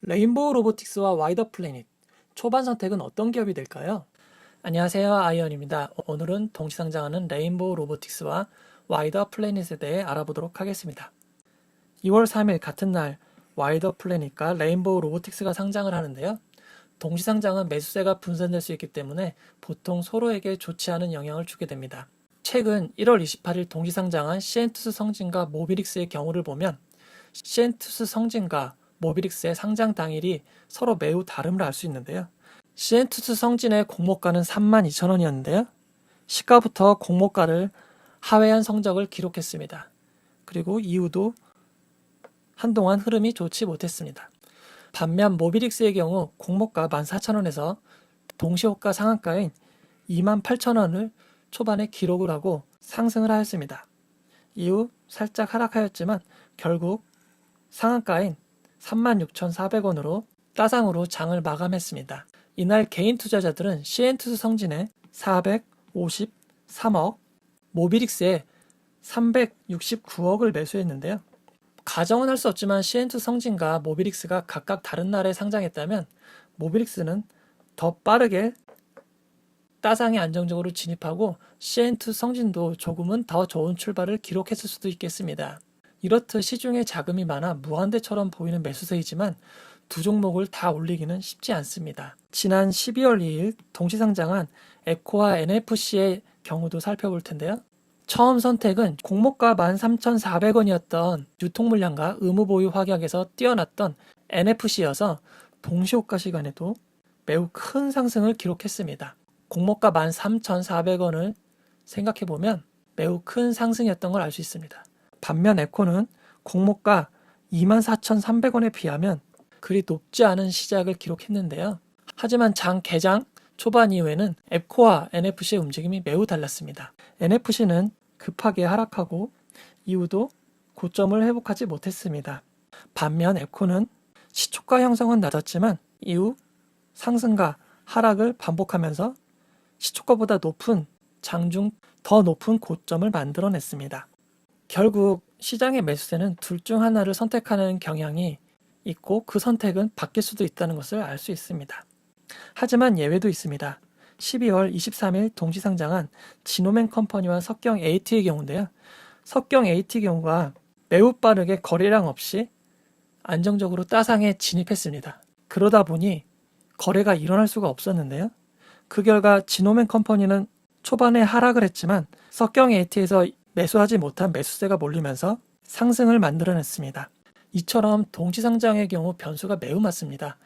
레인보우 로보틱스와 와이더 플래닛, 초반 선택은 어떤 기업이 될까요? 안녕하세요, 아이언입니다. 오늘은 동시상장하는 레인보우 로보틱스와 와이더 플래닛에 대해 알아보도록 하겠습니다. 2월 3일 같은 날 와이더 플래닛과 레인보우 로보틱스가 상장을 하는데요. 동시상장은 매수세가 분산될 수 있기 때문에 보통 서로에게 좋지 않은 영향을 주게 됩니다. 최근 1월 28일 동시상장한 시엔투스 성진과 모비릭스의 경우를 보면 시엔투스 성진과 모비릭스의 상장 당일이 서로 매우 다름을 알 수 있는데요. 시엔투스 성진의 공모가는 32,000원이었는데요. 시가부터 공모가를 하회한 성적을 기록했습니다. 그리고 이후도 한동안 흐름이 좋지 못했습니다. 반면 모비릭스의 경우 공모가 14,000원에서 동시호가 상한가인 28,000원을 초반에 기록을 하고 상승을 하였습니다. 이후 살짝 하락하였지만 결국 상한가인 36,400원으로 따상으로 장을 마감했습니다. 이날 개인 투자자들은 시엔투스 성진에 453억, 모비릭스에 369억을 매수했는데요. 가정은 할 수 없지만 시엔투스 성진과 모비릭스가 각각 다른 날에 상장했다면 모비릭스는 더 빠르게 따상에 안정적으로 진입하고 시엔투스 성진도 조금은 더 좋은 출발을 기록했을 수도 있겠습니다. 이렇듯 시중에 자금이 많아 무한대처럼 보이는 매수세이지만 두 종목을 다 올리기는 쉽지 않습니다. 지난 12월 2일 동시상장한 에코와 NFC의 경우도 살펴볼 텐데요. 처음 선택은 공모가 13,400원이었던 유통물량과 의무보유 확약에서 뛰어났던 NFC여서 동시호가 시간에도 매우 큰 상승을 기록했습니다. 공모가 13,400원을 생각해보면 매우 큰 상승이었던 걸 알 수 있습니다. 반면 에코는 공모가 24,300원에 비하면 그리 높지 않은 시작을 기록했는데요. 하지만 장 개장 초반 이후에는 에코와 NFC의 움직임이 매우 달랐습니다. NFC는 급하게 하락하고 이후도 고점을 회복하지 못했습니다. 반면 에코는 시초가 형성은 낮았지만 이후 상승과 하락을 반복하면서 시초가보다 높은 장중 더 높은 고점을 만들어냈습니다. 결국 시장의 매수세는 둘 중 하나를 선택하는 경향이 있고 그 선택은 바뀔 수도 있다는 것을 알 수 있습니다. 하지만 예외도 있습니다. 12월 23일 동시상장한 지노맨 컴퍼니와 석경 AT의 경우인데요. 석경 AT 경우가 매우 빠르게 거래량 없이 안정적으로 따상에 진입했습니다. 그러다 보니 거래가 일어날 수가 없었는데요. 그 결과 지노맨 컴퍼니는 초반에 하락을 했지만 석경 AT에서 매수하지 못한 매수세가 몰리면서 상승을 만들어냈습니다. 이처럼 동시상장의 경우 변수가 매우 많습니다.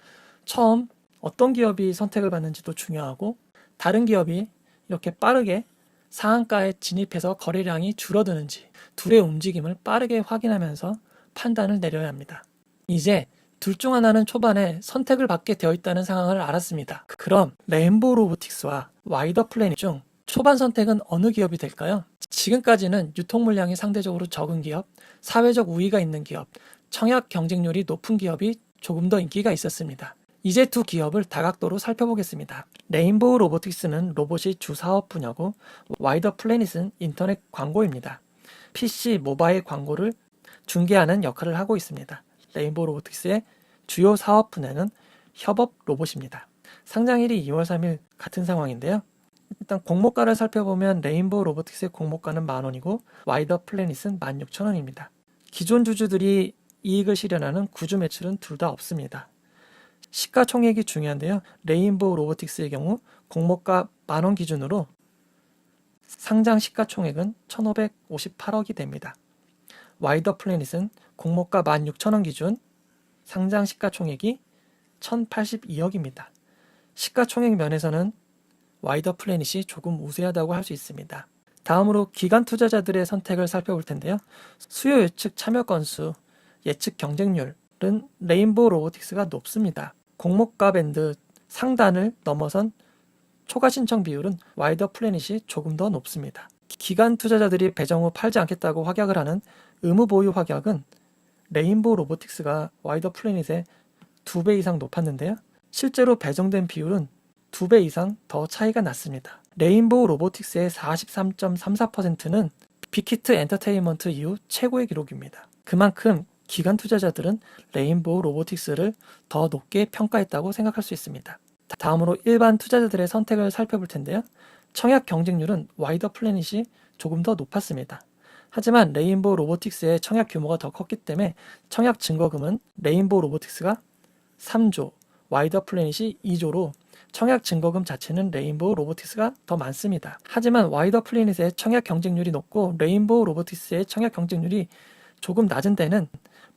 처음 어떤 기업이 선택을 받는지도 중요하고 다른 기업이 이렇게 빠르게 상한가에 진입해서 거래량이 줄어드는지 둘의 움직임을 빠르게 확인하면서 판단을 내려야 합니다. 이제 둘 중 하나는 초반에 선택을 받게 되어 있다는 상황을 알았습니다. 그럼 레인보우 로보틱스와 와이더 플래닛 중 초반 선택은 어느 기업이 될까요? 지금까지는 유통 물량이 상대적으로 적은 기업, 사회적 우위가 있는 기업, 청약 경쟁률이 높은 기업이 조금 더 인기가 있었습니다. 이제 두 기업을 다각도로 살펴보겠습니다. 레인보우 로보틱스는 로봇이 주 사업 분야고 와이더 플래닛은 인터넷 광고입니다. PC, 모바일 광고를 중개하는 역할을 하고 있습니다. 레인보우 로보틱스의 주요 사업 분야는 협업 로봇입니다. 상장일이 2월 3일 같은 상황인데요. 일단 공모가를 살펴보면 레인보우 로보틱스의 공모가는 만원이고 와이더 플래닛은 16,000원입니다. 기존 주주들이 이익을 실현하는 구주 매출은 둘 다 없습니다. 시가총액이 중요한데요. 레인보우 로보틱스의 경우 공모가 만원 기준으로 상장 시가총액은 1,558억이 됩니다. 와이더 플래닛은 공모가 16,000원 기준 상장 시가총액이 1,082억입니다. 시가총액 면에서는 와이더 플래닛이 조금 우세하다고 할 수 있습니다. 다음으로 기관 투자자들의 선택을 살펴볼 텐데요. 수요 예측 참여 건수, 예측 경쟁률은 레인보우 로보틱스가 높습니다. 공모가 밴드 상단을 넘어선 초과 신청 비율은 와이더 플래닛이 조금 더 높습니다. 기관 투자자들이 배정 후 팔지 않겠다고 확약을 하는 의무 보유 확약은 레인보우 로보틱스가 와이더 플래닛의 2배 이상 높았는데요. 실제로 배정된 비율은 2배 이상 더 차이가 났습니다. 레인보우 로보틱스의 43.34%는 빅히트 엔터테인먼트 이후 최고의 기록입니다. 그만큼 기관 투자자들은 레인보우 로보틱스를 더 높게 평가했다고 생각할 수 있습니다. 다음으로 일반 투자자들의 선택을 살펴볼 텐데요. 청약 경쟁률은 와이더 플래닛이 조금 더 높았습니다. 하지만 레인보우 로보틱스의 청약 규모가 더 컸기 때문에 청약 증거금은 레인보우 로보틱스가 3조, 와이더 플래닛이 2조로 청약 증거금 자체는 레인보우 로보틱스가 더 많습니다. 하지만 와이더 플래닛의 청약 경쟁률이 높고 레인보우 로보틱스의 청약 경쟁률이 조금 낮은 데는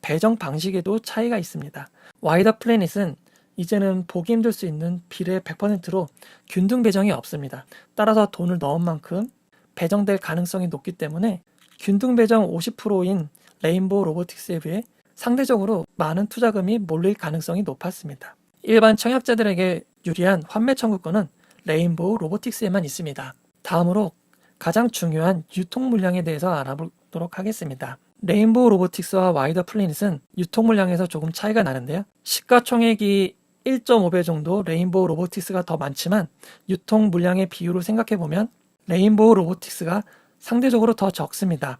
배정 방식에도 차이가 있습니다. 와이더 플래닛은 이제는 보기 힘들 수 있는 비례 100%로 균등 배정이 없습니다. 따라서 돈을 넣은 만큼 배정될 가능성이 높기 때문에 균등 배정 50%인 레인보우 로보틱스에 비해 상대적으로 많은 투자금이 몰릴 가능성이 높았습니다. 일반 청약자들에게 유리한 환매 청구권은 레인보우 로보틱스에만 있습니다. 다음으로 가장 중요한 유통 물량에 대해서 알아보도록 하겠습니다. 레인보우 로보틱스와 와이더 플래닛은 유통 물량에서 조금 차이가 나는데요. 시가총액이 1.5배 정도 레인보우 로보틱스가 더 많지만 유통 물량의 비율을 생각해보면 레인보우 로보틱스가 상대적으로 더 적습니다.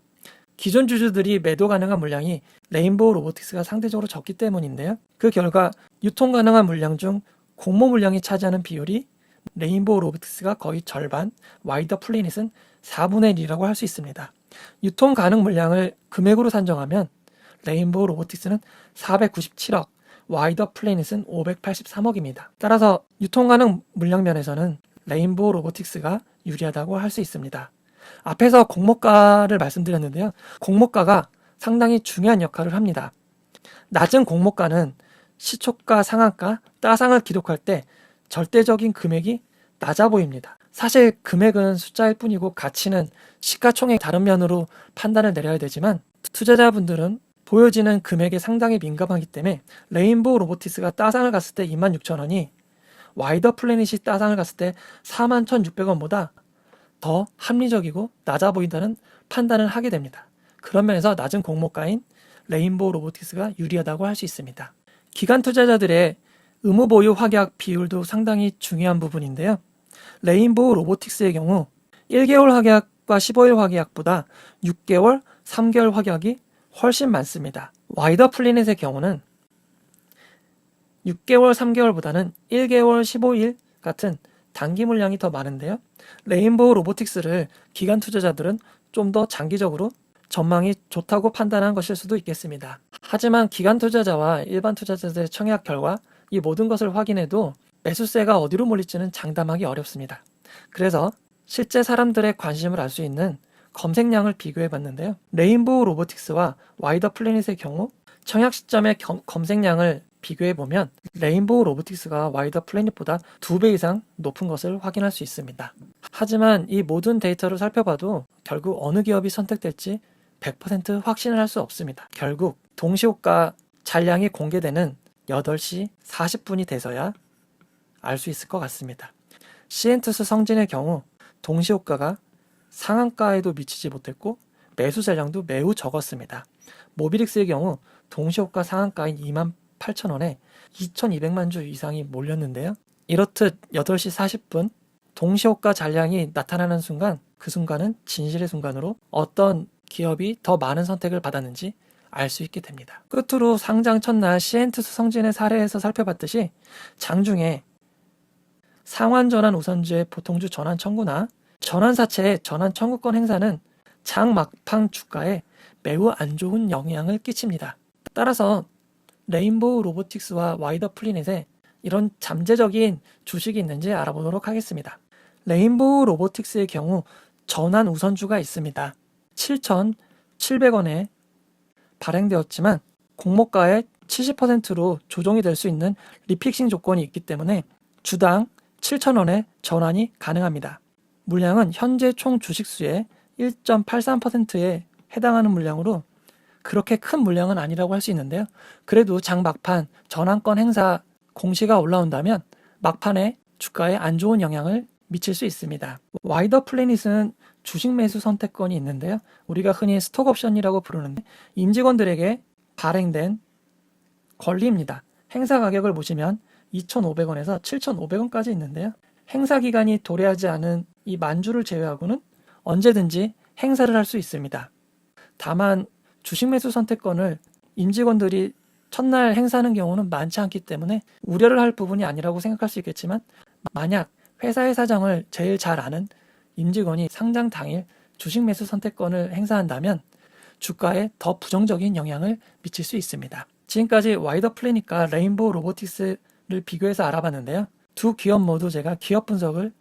기존 주주들이 매도 가능한 물량이 레인보우 로보틱스가 상대적으로 적기 때문인데요. 그 결과 유통 가능한 물량 중 공모 물량이 차지하는 비율이 레인보우 로보틱스가 거의 절반, 와이더 플래닛은 4분의 1이라고 할 수 있습니다. 유통 가능 물량을 금액으로 산정하면 레인보우 로보틱스는 497억, 와이더 플래닛은 583억입니다. 따라서 유통 가능 물량 면에서는 레인보우 로보틱스가 유리하다고 할 수 있습니다. 앞에서 공모가를 말씀드렸는데요. 공모가가 상당히 중요한 역할을 합니다. 낮은 공모가는 시초가, 상한가, 따상을 기록할 때 절대적인 금액이 낮아 보입니다. 사실 금액은 숫자일 뿐이고 가치는 시가총액 다른 면으로 판단을 내려야 되지만 투자자분들은 보여지는 금액에 상당히 민감하기 때문에 레인보우 로보틱스가 따상을 갔을 때 26,000원이 와이더 플래닛이 따상을 갔을 때 41,600원보다 더 합리적이고 낮아 보인다는 판단을 하게 됩니다. 그런 면에서 낮은 공모가인 레인보우 로보틱스가 유리하다고 할 수 있습니다. 기관 투자자들의 의무 보유 확약 비율도 상당히 중요한 부분인데요. 레인보우 로보틱스의 경우 1개월 확약과 15일 확약보다 6개월, 3개월 확약이 훨씬 많습니다. 와이더 플래닛의 경우는 6개월, 3개월보다는 1개월, 15일 같은 단기 물량이 더 많은데요. 레인보우 로보틱스를 기관 투자자들은 좀 더 장기적으로 전망이 좋다고 판단한 것일 수도 있겠습니다. 하지만 기관 투자자와 일반 투자자들의 청약 결과 이 모든 것을 확인해도 매수세가 어디로 몰릴지는 장담하기 어렵습니다. 그래서 실제 사람들의 관심을 알 수 있는 검색량을 비교해 봤는데요. 레인보우 로보틱스와 와이더 플래닛의 경우 청약 시점의 검색량을 비교해 보면 레인보우 로보틱스가 와이더 플래닛보다 2배 이상 높은 것을 확인할 수 있습니다. 하지만 이 모든 데이터를 살펴봐도 결국 어느 기업이 선택될지 100% 확신을 할 수 없습니다. 결국 동시호가 잔량이 공개되는 8시 40분이 돼서야 알 수 있을 것 같습니다. 시엔투스 성진의 경우 동시호가가 상한가에도 미치지 못했고 매수 잔량도 매우 적었습니다. 모비릭스의 경우 동시호가 상한가인 28,000원에 2,200만 주 이상이 몰렸는데요. 이렇듯 8시 40분 동시호가 잔량이 나타나는 순간 그 순간은 진실의 순간으로 어떤 기업이 더 많은 선택을 받았는지 알 수 있게 됩니다. 끝으로 상장 첫날 시엔투스 성진의 사례에서 살펴봤듯이 장중에 상환전환 우선주의 보통주 전환 청구나 전환사채의 전환 청구권 행사는 장 막판 주가에 매우 안 좋은 영향을 끼칩니다. 따라서 레인보우 로보틱스와 와이더 플래닛에 이런 잠재적인 주식이 있는지 알아보도록 하겠습니다. 레인보우 로보틱스의 경우 전환 우선주가 있습니다. 7,700원에 발행되었지만 공모가의 70%로 조정이 될 수 있는 리픽싱 조건이 있기 때문에 주당 7,000원에 전환이 가능합니다. 물량은 현재 총 주식수의 1.83%에 해당하는 물량으로 그렇게 큰 물량은 아니라고 할 수 있는데요. 그래도 장 막판 전환권 행사 공시가 올라온다면 막판에 주가에 안 좋은 영향을 미칠 수 있습니다. 와이더 플래닛은 주식 매수 선택권이 있는데요. 우리가 흔히 스톡옵션이라고 부르는데 임직원들에게 발행된 권리입니다. 행사 가격을 보시면 2,500원에서 7,500원까지 있는데요. 행사 기간이 도래하지 않은 이 만주를 제외하고는 언제든지 행사를 할 수 있습니다. 다만 주식 매수 선택권을 임직원들이 첫날 행사하는 경우는 많지 않기 때문에 우려를 할 부분이 아니라고 생각할 수 있겠지만, 만약 회사의 사정을 제일 잘 아는 임직원이 상장 당일 주식 매수 선택권을 행사한다면 주가에 더 부정적인 영향을 미칠 수 있습니다. 지금까지 와이더 플래닛과 레인보우 로보틱스를 비교해서 알아봤는데요. 두 기업 모두 제가 기업 분석을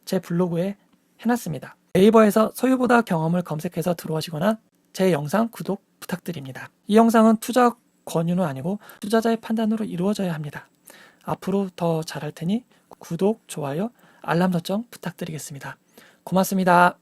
제 블로그에 해놨습니다. 네이버에서 소유보다 경험을 검색해서 들어오시거나 제 영상 구독 부탁드립니다. 이 영상은 투자 권유는 아니고 투자자의 판단으로 이루어져야 합니다. 앞으로 더 잘할 테니 구독, 좋아요, 알람 설정 부탁드리겠습니다. 고맙습니다.